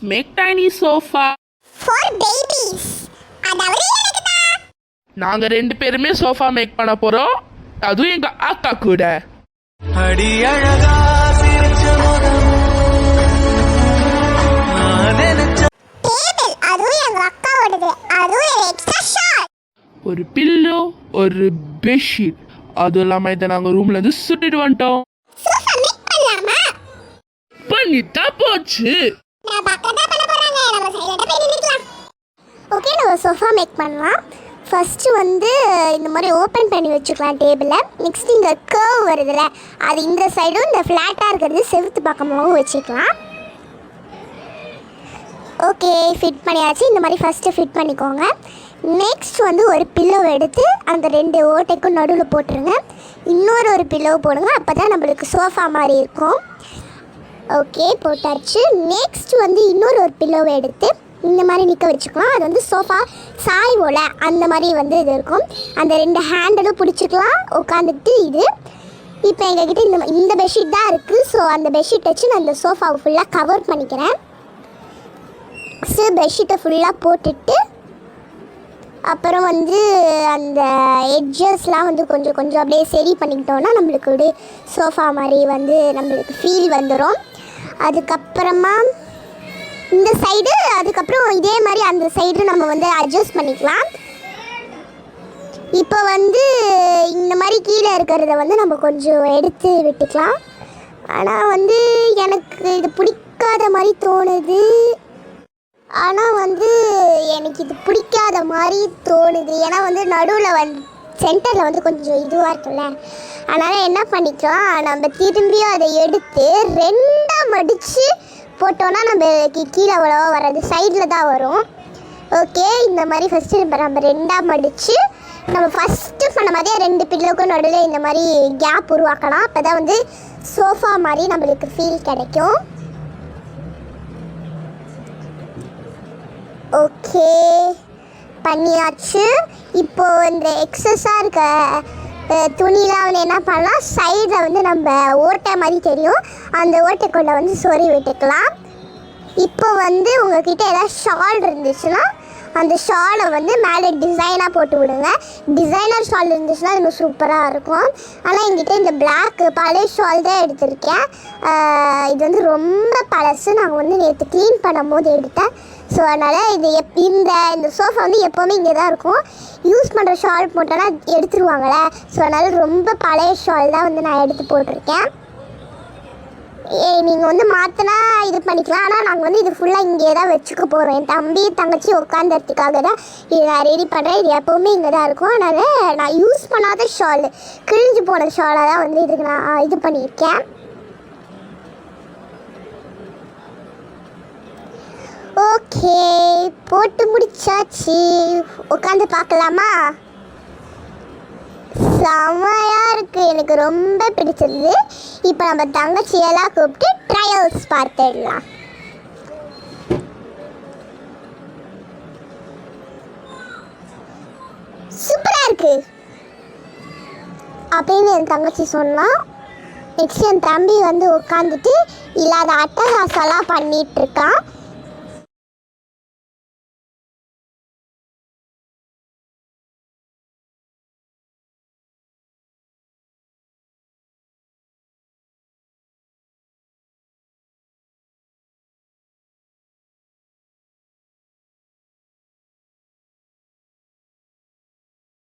make tiny sofa for babies. அதாவது எனக்கு தான். நாங்க ரெண்டு பேருமே சோஃபா மேக் பண்ண போறோம், அதுவும் எங்க அக்கா கூட. அடி அழகா சிரிச்ச டேபிள் அதுவும் எங்க அக்காவோடது, அதுவும் எக்ஸ்ட்ரா ஷார்ட். ஒரு பில்லோ, ஒரு பெட்ஷீட், அதுவும் இல்லாம இதை நாங்க ரூம்ல இருந்து சுட்டிட்டு வந்துட்டோம். சோஃபா மேக் பண்ணலாமா? பண்ணிட்டா போச்சு. நான் பக்கத்துல பண்ண போறாங்க, நம்ம சைலண்டா போய் நிக்கலாம். ஓகே, நம்ம சோஃபா மேக் பண்ணலாம். ஃபர்ஸ்ட் வந்து இந்த மாதிரி ஓப்பன் பண்ணி வச்சுக்கலாம் டேபிளை. நெக்ஸ்ட் இங்கே கர்வ் வருதுல்ல, அது இந்த சைடும் இந்த ஃப்ளாட்டாக இருக்கிறது செவுத்து பக்கமாகவும் வச்சுக்கலாம். ஓகே, ஃபிட் பண்ணியாச்சு. இந்த மாதிரி ஃபஸ்ட்டு ஃபிட் பண்ணிக்கோங்க. நெக்ஸ்ட் வந்து ஒரு பில்லோ எடுத்து அந்த ரெண்டு ஓட்டைக்கும் நடுவில் போட்டுருங்க. இன்னொரு பில்லோ போடுங்க, அப்போ தான் நம்மளுக்கு சோஃபா மாதிரி இருக்கும். ஓகே, போட்டாச்சு. நெக்ஸ்ட் வந்து இன்னொரு பில்லோவை எடுத்து இந்த மாதிரி நிற்க வச்சுக்கலாம். அது வந்து சோஃபா சாய்வோல அந்த மாதிரி வந்து இது இருக்கும். அந்த ரெண்டு ஹேண்டலும் பிடிச்சிக்கலாம் உட்காந்துட்டு. இது இப்போ எங்ககிட்ட இந்த பெட்ஷீட் தான் இருக்குது. ஸோ அந்த பெட்ஷீட் வச்சு நான் இந்த சோஃபாவை ஃபுல்லாக கவர் பண்ணிக்கிறேன். ஸோ பெட்ஷீட்டை ஃபுல்லாக போட்டுட்டு அப்புறம் வந்து அந்த எட்ஜஸ்லாம் வந்து கொஞ்சம் கொஞ்சம் அப்படியே சரி பண்ணிக்கிட்டோன்னா நம்மளுக்கு ஒரு சோஃபா மாதிரி வந்து நம்மளுக்கு ஃபீல் வந்துடும். அதுக்கப்புறமா இந்த சைடு, அதுக்கப்புறம் இதே மாதிரி அந்த சைடு நம்ம வந்து அட்ஜஸ்ட் பண்ணிக்கலாம். இப்போ வந்து இந்த மாதிரி கீழே இருக்கிறத வந்து நம்ம கொஞ்சம் எடுத்து விட்டுக்கலாம். ஆனால் வந்து எனக்கு இது பிடிக்காத மாதிரி தோணுது. ஏன்னா வந்து நடுவில் சென்டரில் வந்து கொஞ்சம் இதுவாக இருக்குல்ல. அதனால் என்ன பண்ணிக்கலாம், நம்ம திரும்பியும் அதை எடுத்து ரெண்டாக மடித்து போட்டோன்னா நம்ம கீழே அவ்வளோவா வராது, சைடில் தான் வரும். ஓகே, இந்த மாதிரி ஃபஸ்ட்டு நம்ம ரெண்டாக மடித்து நம்ம ஃபஸ்ட்டு பண்ண மாதிரியே ரெண்டு பில்லுக்கும் நடுவில் இந்த மாதிரி கேப் உருவாக்கலாம். அப்போ தான் வந்து சோஃபா மாதிரி நம்மளுக்கு ஃபீல் கிடைக்கும். ஓகே, பண்ணியாச்சு. இப்போது இந்த எக்ஸஸாக இருக்க துணிலாம் வந்து என்ன பண்ணலாம், சைடில் வந்து நம்ம ஓட்டை மாதிரி தெரியும், அந்த ஓட்டைக்குள்ளே வந்து சொறி விட்டுக்கலாம். இப்போ வந்து உங்கள்கிட்ட ஏதாவது ஷால் இருந்துச்சுன்னா அந்த ஷாலை வந்து மேலே டிசைனாக போட்டு விடுங்க. டிசைனர் ஷால் இருந்துச்சுன்னா இன்னும் சூப்பராக இருக்கும். ஆனால் என்கிட்ட இந்த பிளாக் பழைய ஷால் தான் எடுத்திருக்கேன். இது வந்து ரொம்ப பழசு, நாங்கள் வந்து நேற்று க்ளீன் பண்ணும் போது எடுத்தேன். ஸோ அதனால் இது இந்த சோஃபா வந்து எப்போவுமே இங்கே தான் இருக்கும். யூஸ் பண்ணுற ஷால் போட்டோன்னா எடுத்துருவாங்களே. ஸோ அதனால் ரொம்ப பழைய ஷால் தான் வந்து நான் எடுத்து போட்டிருக்கேன். நீங்கள் வந்து மாற்றினா இது பண்ணிக்கலாம். ஆனால் நாங்கள் வந்து இது ஃபுல்லாக இங்கே தான் வச்சுக்க போகிறோம். என் தம்பி தங்கச்சி உட்காந்துறதுக்காக தான் இது நான் ரெடி பண்ணுறேன். இது எப்போவுமே இங்கே தான் இருக்கும். அதனால் நான் யூஸ் பண்ணாத ஷால், கிழிஞ்சு போன ஷாலை தான் வந்து இதுக்கு நான் இது பண்ணியிருக்கேன். ஓகே, போட்டு முடிச்சாச்சு. உட்காந்து பார்க்கலாமா? செம்மையாக இருக்குது, எனக்கு ரொம்ப பிடிச்சிருந்து. இப்போ நம்ம தங்கச்சியெல்லாம் கூப்பிட்டு ட்ரையல்ஸ் பார்த்துடலாம். சூப்பராக இருக்குது அப்படின்னு என் தங்கச்சி சொன்னான். நெக்ஸ்ட் என் தம்பி வந்து உட்காந்துட்டு இல்லாத அட்டகாசம்லாம் பண்ணிகிட்ருக்கான்.